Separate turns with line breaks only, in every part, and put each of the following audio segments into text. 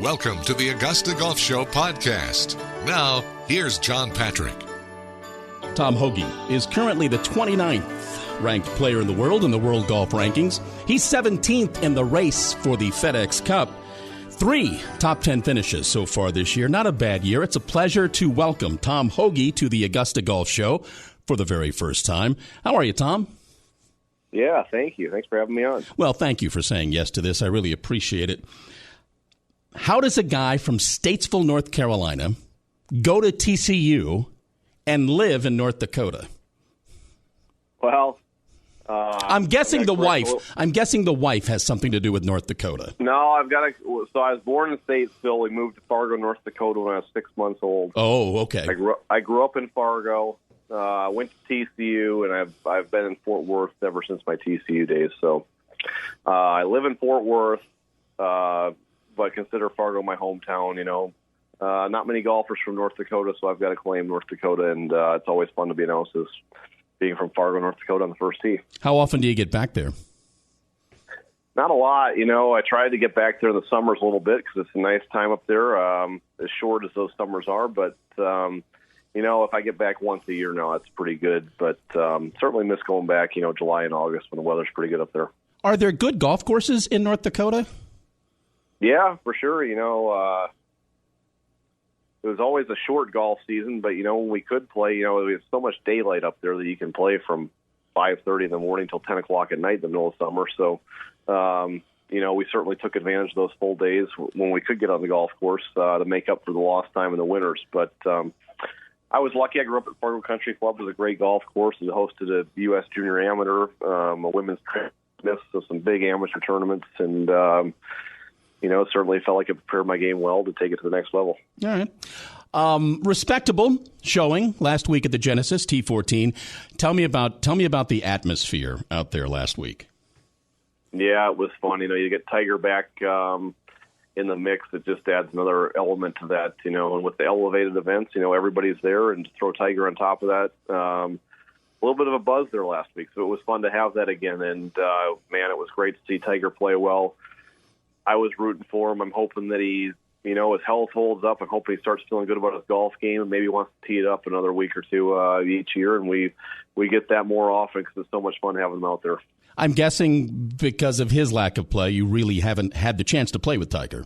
Welcome to the Augusta Golf Show podcast. Now, here's John Patrick.
Tom Hoge is currently the 29th ranked player in the world in the World Golf Rankings. He's 17th in the race for the FedEx Cup. 3 top 10 finishes so far this year. Not a bad year. It's a pleasure to welcome Tom Hoge to the Augusta Golf Show for the very first time. How are you, Tom?
Yeah, thank you. Thanks for having me on.
Well, thank you for saying yes to this. I really appreciate it. How does a guy from Statesville, North Carolina, go to TCU and live in North Dakota?
Well,
I'm guessing the wife. I'm guessing the wife has something to do with North Dakota.
No, so I was born in Statesville. We moved to Fargo, North Dakota when I was 6 months old.
Oh, okay.
I grew up in Fargo. Went to TCU, and I've been in Fort Worth ever since my TCU days. So I live in Fort Worth, but consider Fargo my hometown. You know, not many golfers from North Dakota, so I've got to claim North Dakota, and it's always fun to be announced as being from Fargo, North Dakota on the first tee.
How often do you get back there?
Not a lot. You know, I tried to get back there in the summers a little bit because it's a nice time up there, as short as those summers are. But, you know, if I get back once a year now, that's pretty good. But certainly miss going back, you know, July and August when the weather's pretty good up there.
Are there good golf courses in North Dakota?
Yeah, for sure. You know, it was always a short golf season, but, you know, when we could play, you know, we have so much daylight up there that you can play from 5:30 in the morning till 10 o'clock at night in the middle of summer. So, you know, we certainly took advantage of those full days when we could get on the golf course to make up for the lost time in the winters. But I was lucky. I grew up at Fargo Country Club. It was a great golf course. It hosted a U.S. Junior Amateur, a women's Smith, so some big amateur tournaments. And, you know, it certainly felt like it prepared my game well to take it to the next level.
All right. Respectable showing last week at the Genesis T14. Tell me about the atmosphere out there last week. Yeah,
it was fun. You know, you get Tiger back in the mix. It just adds another element to that. You know, and with the elevated events, you know, everybody's there, and to throw Tiger on top of that, a little bit of a buzz there last week. So it was fun to have that again. And man, it was great to see Tiger play well. I was rooting for him. I'm hoping that he, you know, his health holds up. I'm hoping he starts feeling good about his golf game and maybe wants to tee it up another week or two each year. And we get that more often because it's so much fun having him out there.
I'm guessing because of his lack of play, you really haven't had the chance to play with Tiger.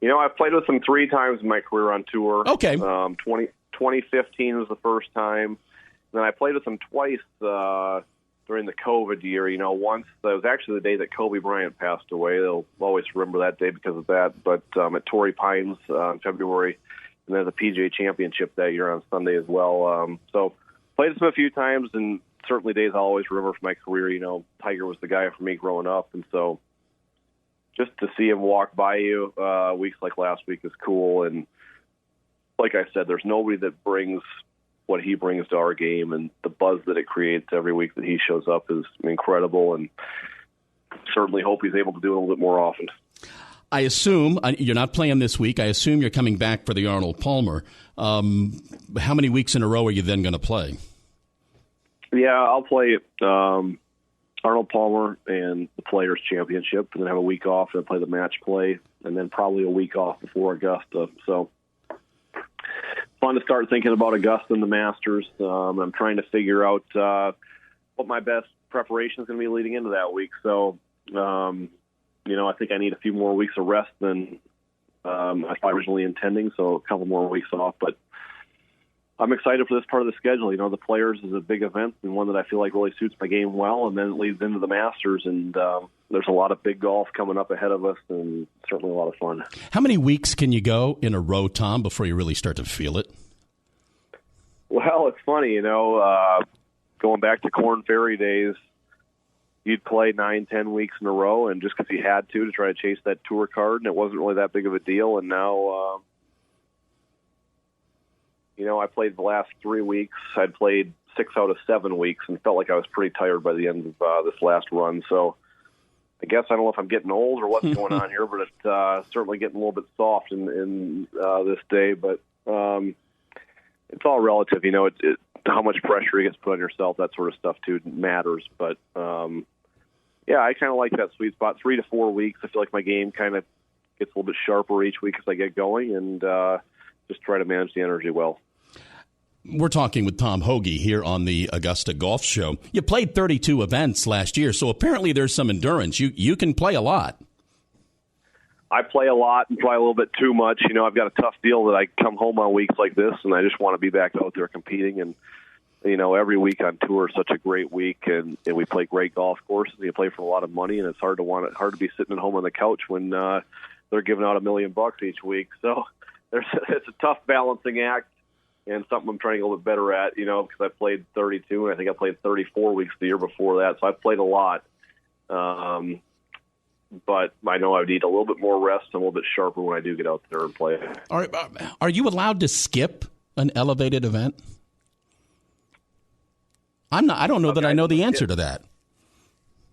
You know, I've played with him 3 times in my career on tour.
Okay.
2015 was the first time. Then I played with him twice during the COVID year. You know, once, that was actually the day that Kobe Bryant passed away. They'll always remember that day because of that. But at Torrey Pines in February, and then the PGA Championship that year on Sunday as well. So played with him a few times, and certainly days I'll always remember from my career. You know, Tiger was the guy for me growing up, and so just to see him walk by you weeks like last week is cool. And like I said, there's nobody that brings what he brings to our game, and the buzz that it creates every week that he shows up is incredible, and certainly hope he's able to do it a little bit more often.
I assume you're not playing this week. I assume you're coming back for the Arnold Palmer. How many weeks in a row are you then going to play?
Yeah, I'll play Arnold Palmer and the Players' Championship, and then have a week off and play the match play, and then probably a week off before Augusta. So fun to start thinking about Augusta and the Masters. I'm trying to figure out what my best preparation is going to be leading into that week. So, you know, I think I need a few more weeks of rest than I was originally intending, so a couple more weeks off. But I'm excited for this part of the schedule. You know, the Players is a big event and one that I feel like really suits my game well, and then it leads into the Masters, and there's a lot of big golf coming up ahead of us, and certainly a lot of fun.
How many weeks can you go in a row, Tom, before you really start to feel it?
Well, it's funny, you know, going back to Korn Ferry days, you'd play 9-10 weeks in a row, and just because you had to try to chase that tour card, and it wasn't really that big of a deal. And now, you know, I played the last 3 weeks. I'd played 6 out of 7 weeks and felt like I was pretty tired by the end of this last run. So I guess I don't know if I'm getting old or what's going on here, but it's certainly getting a little bit soft in this day. But it's all relative, you know. How much pressure gets put on yourself, that sort of stuff too matters. But yeah, I kind of like that sweet spot, 3 to 4 weeks. I feel like my game kind of gets a little bit sharper each week as I get going, and just try to manage the energy well.
We're talking with Tom Hoge here on the Augusta Golf Show. You played 32 events last year, so apparently there's some endurance. You can play a lot.
I play a lot and probably a little bit too much. I've got a tough deal that I come home on weeks like this, and I just want to be back out there competing. And, every week on tour is such a great week, and we play great golf courses. You play for a lot of money, and it's hard to be sitting at home on the couch when they're giving out $1 million each week. So it's a tough balancing act. And something I'm trying to get a little bit better at, because I played 32, and I think I played 34 weeks the year before that. So I've played a lot. But I know I need a little bit more rest and a little bit sharper when I do get out there and play.
Are you allowed to skip an elevated event? I'm not. I don't know that I know the answer to that.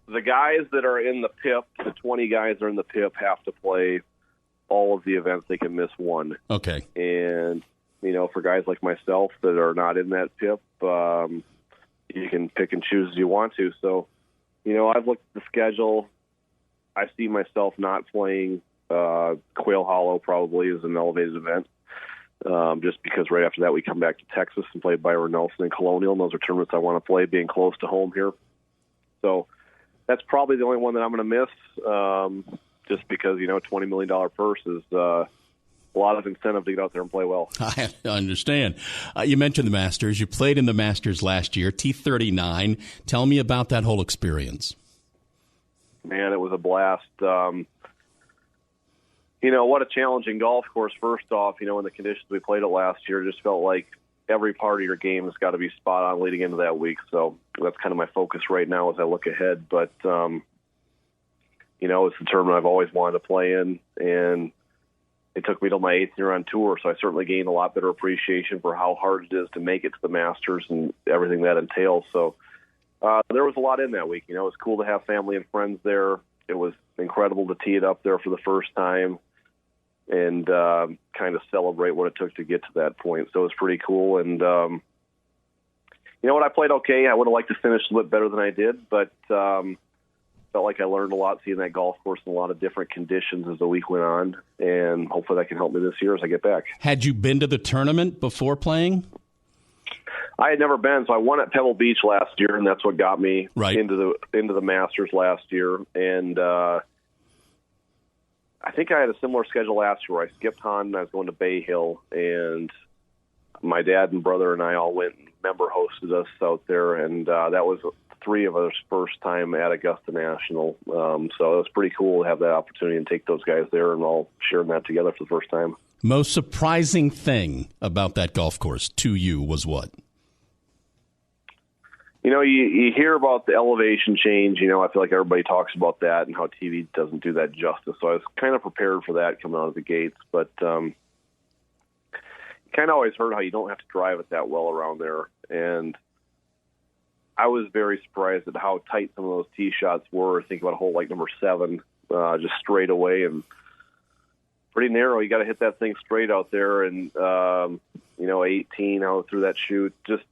The guys that are in the PIP, the 20 guys that are in the PIP, have to play all of the events. They can miss one.
Okay.
And for guys like myself that are not in that PIP, you can pick and choose as you want to. So, I've looked at the schedule. I see myself not playing Quail Hollow probably as an elevated event, just because right after that we come back to Texas and play Byron Nelson and Colonial, and those are tournaments I want to play, being close to home here. So that's probably the only one that I'm going to miss, just because, $20 million purse is a lot of incentive to get out there and play well.
I understand. You mentioned the Masters. You played in the Masters last year, T39. Tell me about that whole experience.
Man, it was a blast. What a challenging golf course, first off. In the conditions we played it last year, it just felt like every part of your game has got to be spot on leading into that week. So that's kind of my focus right now as I look ahead. But, it's the tournament I've always wanted to play in, and it took me till my 8th year on tour, so I certainly gained a lot better appreciation for how hard it is to make it to the Masters and everything that entails. So there was a lot in that week. It was cool to have family and friends there. It was incredible to tee it up there for the first time and kind of celebrate what it took to get to that point. So it was pretty cool. And I played okay. I would have liked to finish a little bit better than I did, but felt like I learned a lot seeing that golf course in a lot of different conditions as the week went on, and hopefully that can help me this year as I get back.
Had you been to the tournament before playing?
I had never been, so I won at Pebble Beach last year, and that's what got me into the Masters last year. And I think I had a similar schedule last year where I skipped Hunt and I was going to Bay Hill, and my dad and brother and I all went and member hosted us out there, and that was 3 of us first time at Augusta National. So it was pretty cool to have that opportunity and take those guys there and all sharing that together for the first time.
Most surprising thing about that golf course to you was what?
You hear about the elevation change. I feel like everybody talks about that and how TV doesn't do that justice. So I was kind of prepared for that coming out of the gates. But you kind of always heard how you don't have to drive it that well around there. And I was very surprised at how tight some of those tee shots were. Think about a hole like number 7, just straight away and pretty narrow. You got to hit that thing straight out there, and 18 out through that chute. Just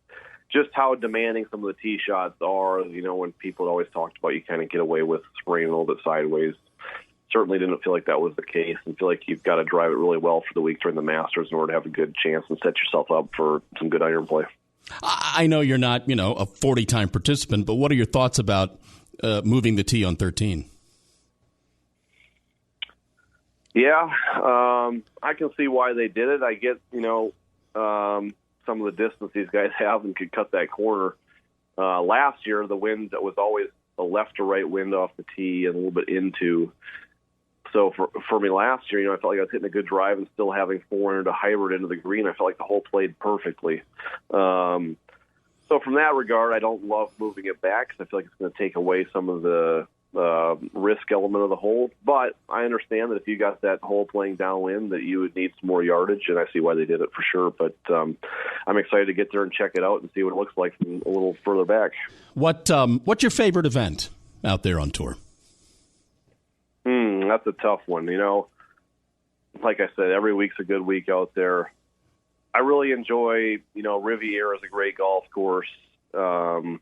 how demanding some of the tee shots are. When people always talked about you kind of get away with spraying a little bit sideways. Certainly didn't feel like that was the case, and feel like you've got to drive it really well for the week during the Masters in order to have a good chance and set yourself up for some good iron play.
I know you're not, a 40-time participant, but what are your thoughts about moving the tee on 13?
Yeah, I can see why they did it. I get, some of the distance these guys have and could cut that corner. Last year, the wind was always a left to right wind off the tee and a little bit into. So for me last year, I felt like I was hitting a good drive and still having 400 to hybrid into the green. I felt like the hole played perfectly. So from that regard, I don't love moving it back because I feel like it's going to take away some of the risk element of the hole. But I understand that if you got that hole playing downwind, that you would need some more yardage, and I see why they did it for sure. But I'm excited to get there and check it out and see what it looks like from a little further back.
What's your favorite event out there on tour?
That's a tough one. Like I said, every week's a good week out there. I really enjoy, Riviera is a great golf course. I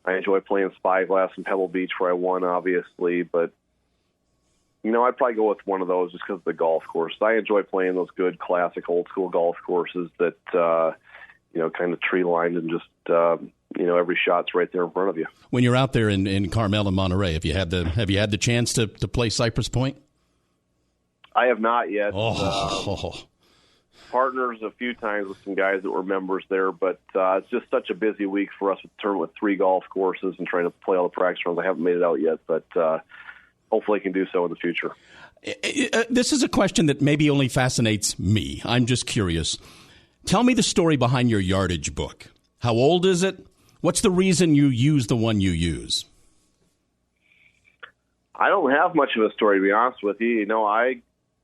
enjoy playing Spyglass and Pebble Beach where I won, obviously. But, I'd probably go with one of those just because of the golf course. I enjoy playing those good, classic, old-school golf courses that, kind of tree-lined and just, every shot's right there in front of you.
When you're out there in Carmel and Monterey, have you had the chance to play Cypress Point?
I have not yet.
Oh.
Partners a few times with some guys that were members there, but it's just such a busy week for us with 3 golf courses and trying to play all the practice rounds. I haven't made it out yet, but hopefully I can do so in the future.
This is a question that maybe only fascinates me. I'm just curious. Tell me the story behind your yardage book. How old is it? What's the reason you use the one you use?
I don't have much of a story, to be honest with you.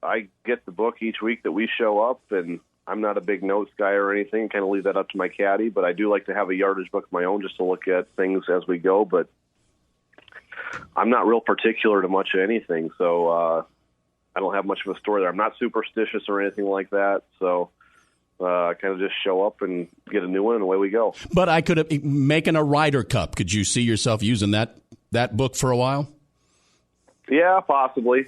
I get the book each week that we show up, and I'm not a big notes guy or anything. Kind of leave that up to my caddy, but I do like to have a yardage book of my own just to look at things as we go. But I'm not real particular to much of anything, so I don't have much of a story there. I'm not superstitious or anything like that, so I kind of just show up and get a new one, and away we go.
But I could have making a Ryder Cup. Could you see yourself using that book for a while?
Yeah, possibly.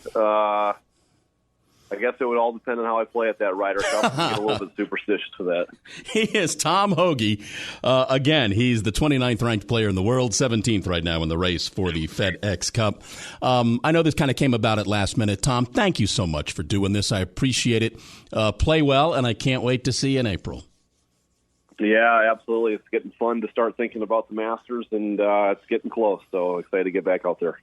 I guess it would all depend on how I play at that Ryder Cup. I get a little bit superstitious for that.
He is Tom Hoge. Again, he's the 29th ranked player in the world, 17th right now in the race for the FedEx Cup. I know this kind of came about at last minute. Tom, thank you so much for doing this. I appreciate it. Play well, and I can't wait to see you in April.
Yeah, absolutely. It's getting fun to start thinking about the Masters, and it's getting close, so excited to get back out there.